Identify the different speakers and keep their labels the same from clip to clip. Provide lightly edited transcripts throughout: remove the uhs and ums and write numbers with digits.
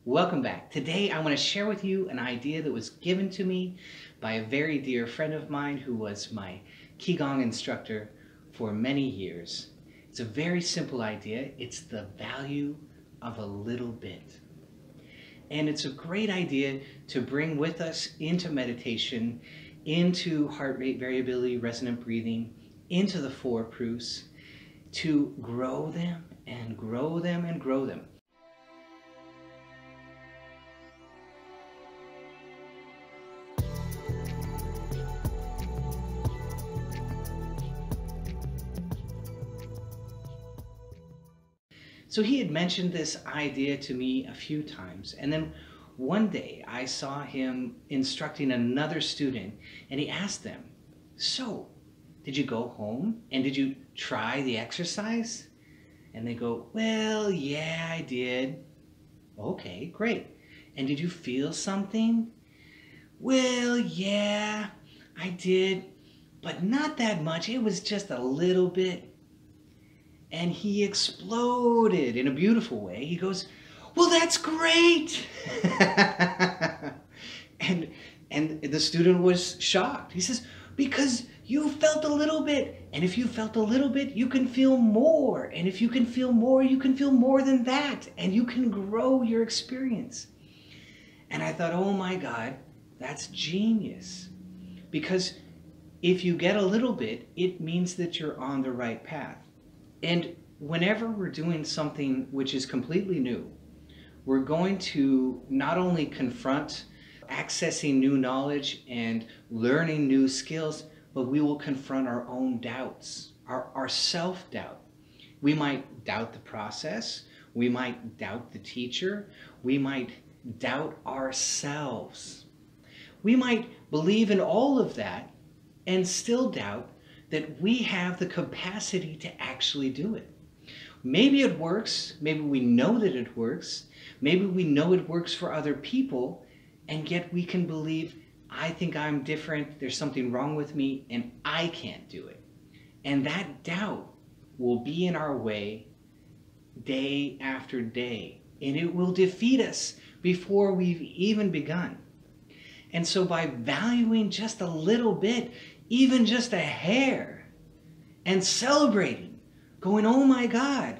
Speaker 1: Welcome back. Today I want to share with you an idea that was given to me by a very dear friend of mine who was my Qigong instructor for many years. It's a very simple idea. It's the value of a little bit. And it's a great idea to bring with us into meditation, into heart rate variability, resonant breathing, into the 4 proofs, to grow them and grow them and grow them. So he had mentioned this idea to me a few times, and then one day I saw him instructing another student, and he asked them, "So, did you go home and did you try the exercise?" And they go, "Well, yeah, I did." "Okay, great. And did you feel something?" "Well, yeah, I did, but not that much. It was just a little bit." And he exploded in a beautiful way. He goes, "Well, that's great." and the student was shocked. He says, "Because you felt a little bit. And if you felt a little bit, you can feel more. And if you can feel more, you can feel more than that. And you can grow your experience." And I thought, oh my God, that's genius. Because if you get a little bit, it means that you're on the right path. And whenever we're doing something which is completely new, we're going to not only confront accessing new knowledge and learning new skills, but we will confront our own doubts, our self-doubt. We might doubt the process, we might doubt the teacher, we might doubt ourselves. We might believe in all of that and still doubt that we have the capacity to actually do it. Maybe it works, maybe we know that it works, maybe we know it works for other people, and yet we can believe, I think I'm different, there's something wrong with me, and I can't do it. And that doubt will be in our way day after day, and it will defeat us before we've even begun. And so by valuing just a little bit, even just a hair, and celebrating, going, oh my God,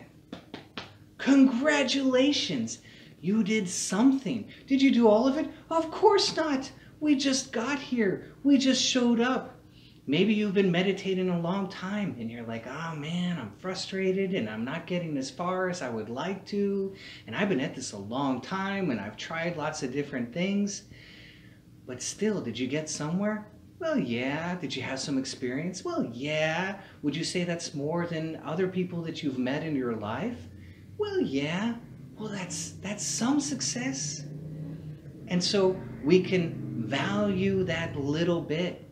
Speaker 1: congratulations, you did something. Did you do all of it? Of course not. We just got here. We just showed up. Maybe you've been meditating a long time and you're like, oh man, I'm frustrated and I'm not getting as far as I would like to. And I've been at this a long time and I've tried lots of different things. But still, did you get somewhere? Well, yeah. Did you have some experience? Well, yeah. Would you say that's more than other people that you've met in your life? Well, yeah. Well, that's some success. And so we can value that little bit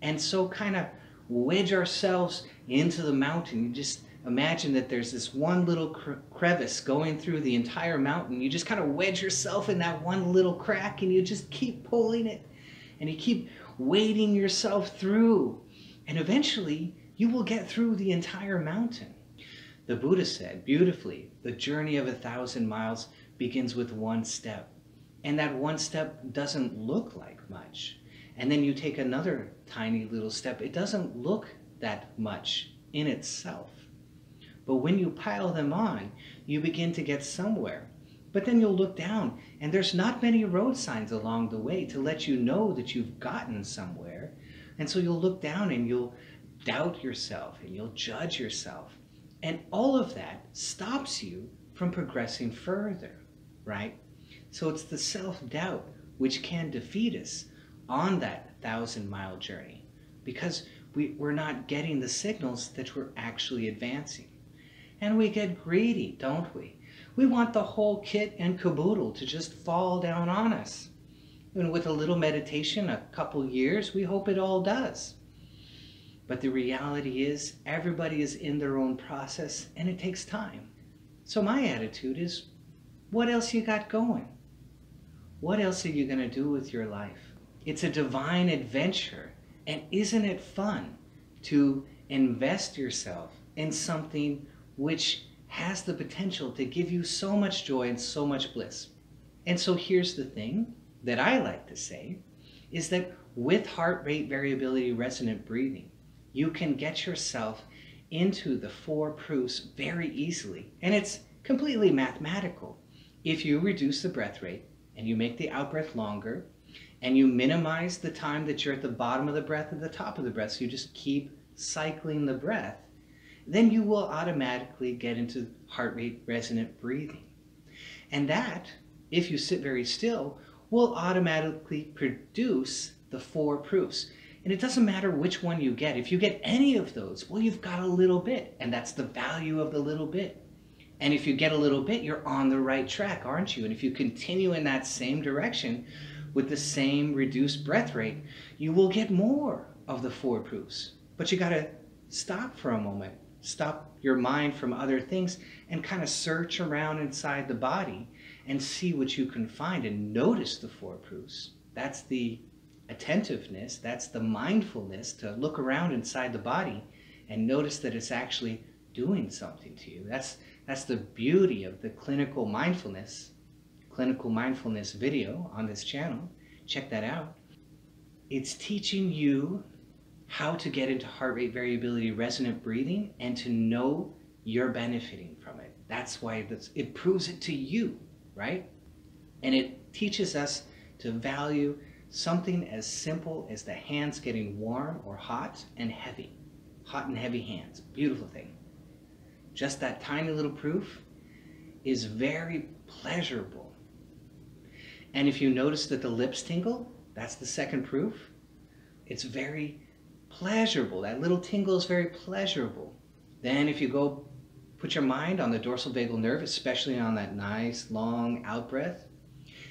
Speaker 1: and so kind of wedge ourselves into the mountain. You just imagine that there's this one little crevice going through the entire mountain. You just kind of wedge yourself in that one little crack and you just keep pulling it and you keep wading yourself through. And eventually you will get through the entire mountain. The Buddha said beautifully, the journey of 1,000 miles begins with one step. And that one step doesn't look like much. And then you take another tiny little step. It doesn't look that much in itself. But when you pile them on, you begin to get somewhere. But then you'll look down and there's not many road signs along the way to let you know that you've gotten somewhere. And so you'll look down and you'll doubt yourself and you'll judge yourself. And all of that stops you from progressing further, right? So it's the self-doubt which can defeat us on that 1,000-mile journey because we're not getting the signals that we're actually advancing. And we get greedy, don't we? We want the whole kit and caboodle to just fall down on us. And with a little meditation, a couple years, we hope it all does. But the reality is everybody is in their own process and it takes time. So my attitude is, what else you got going? What else are you going to do with your life? It's a divine adventure. And isn't it fun to invest yourself in something which has the potential to give you so much joy and so much bliss? And so here's the thing that I like to say, is that with heart rate variability resonant breathing, you can get yourself into the 4 proofs very easily. And it's completely mathematical. If you reduce the breath rate and you make the out-breath longer and you minimize the time that you're at the bottom of the breath and the top of the breath, so you just keep cycling the breath, then you will automatically get into heart rate resonant breathing. And that, if you sit very still, will automatically produce the 4 proofs. And it doesn't matter which one you get. If you get any of those, well, you've got a little bit, and that's the value of the little bit. And if you get a little bit, you're on the right track, aren't you? And if you continue in that same direction with the same reduced breath rate, you will get more of the 4 proofs. But you got to stop for a moment, stop your mind from other things, and kind of search around inside the body and see what you can find and notice the 4 proofs. That's the attentiveness, that's the mindfulness to look around inside the body and notice that it's actually doing something to you. That's the beauty of the clinical mindfulness video on this channel. Check that out. It's teaching you how to get into heart rate variability resonant breathing and to know you're benefiting from it. That's why it proves it to you, right? And it teaches us to value something as simple as the hands getting warm or hot and heavy. Hot and heavy hands, beautiful thing. Just that tiny little proof is very pleasurable. And if you notice that the lips tingle, that's the second proof. It's very pleasurable. That little tingle is very pleasurable. Then if you go put your mind on the dorsal vagal nerve, especially on that nice long out breath,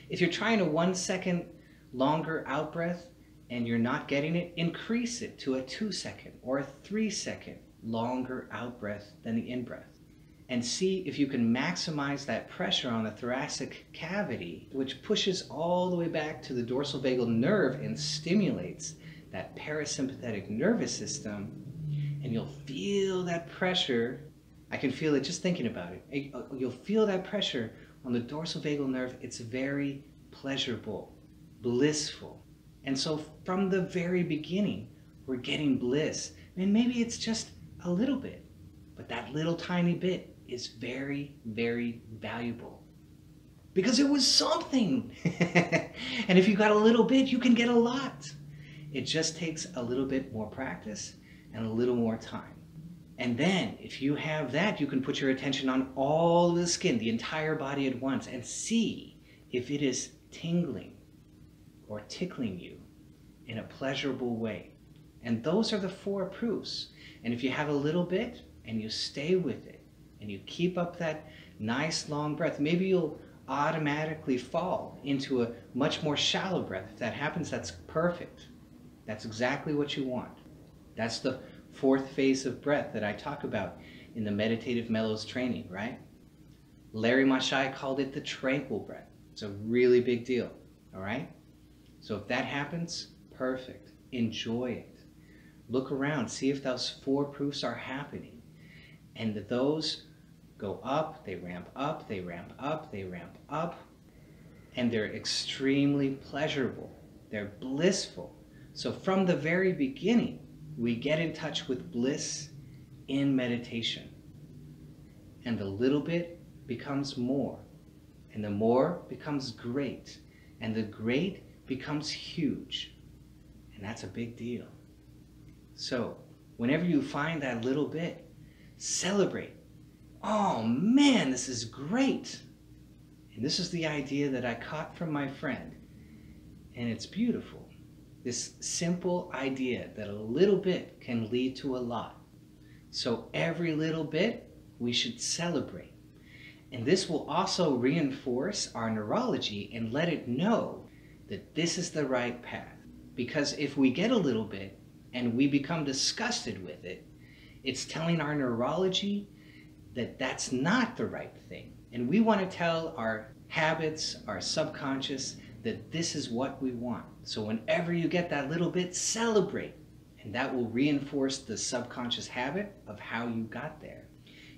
Speaker 1: if you're trying a 1 second longer out breath and you're not getting it, increase it to a 2 second or a 3 second longer out breath than the in breath. And see if you can maximize that pressure on the thoracic cavity, which pushes all the way back to the dorsal vagal nerve and stimulates that parasympathetic nervous system. And you'll feel that pressure. I can feel it just thinking about it. You'll feel that pressure on the dorsal vagal nerve. It's very pleasurable, blissful. And so from the very beginning, we're getting bliss. And maybe it's just a little bit, but that little tiny bit is very, very valuable because it was something. And if you got a little bit, you can get a lot. It just takes a little bit more practice and a little more time. And then if you have that, you can put your attention on all of the skin, the entire body at once, and see if it is tingling or tickling you in a pleasurable way. And those are the 4 proofs. And if you have a little bit and you stay with it and you keep up that nice long breath, maybe you'll automatically fall into a much more shallow breath. If that happens, that's perfect. That's exactly what you want. That's the 4th phase of breath that I talk about in the Meditative Mellows training, right? Larry Mahasaya called it the tranquil breath. It's a really big deal, all right? So if that happens, perfect. Enjoy it. Look around, see if those 4 proofs are happening. And those go up, they ramp up, they ramp up, they ramp up. And they're extremely pleasurable. They're blissful. So from the very beginning, we get in touch with bliss in meditation. And the little bit becomes more. And the more becomes great. And the great becomes huge. And that's a big deal. So whenever you find that little bit, celebrate. Oh man, this is great. And this is the idea that I caught from my friend. And it's beautiful. This simple idea that a little bit can lead to a lot. So every little bit we should celebrate. And this will also reinforce our neurology and let it know that this is the right path. Because if we get a little bit and we become disgusted with it, it's telling our neurology that that's not the right thing. And we want to tell our habits, our subconscious, that this is what we want. So whenever you get that little bit, celebrate. And that will reinforce the subconscious habit of how you got there.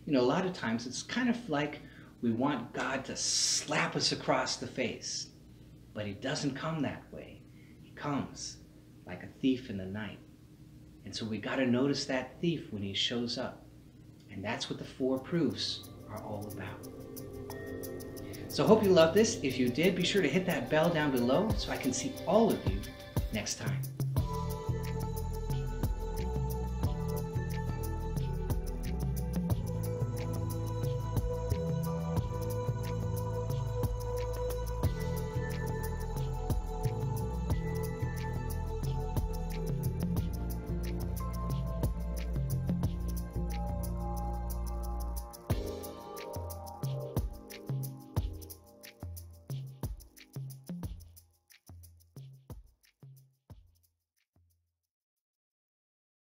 Speaker 1: You know, a lot of times it's kind of like We want God to slap us across the face. But he doesn't come that way. He comes like a thief in the night. And so we got to notice that thief when he shows up. And that's what the 4 proofs are all about. So I hope you loved this. If you did, be sure to hit that bell down below so I can see all of you next time.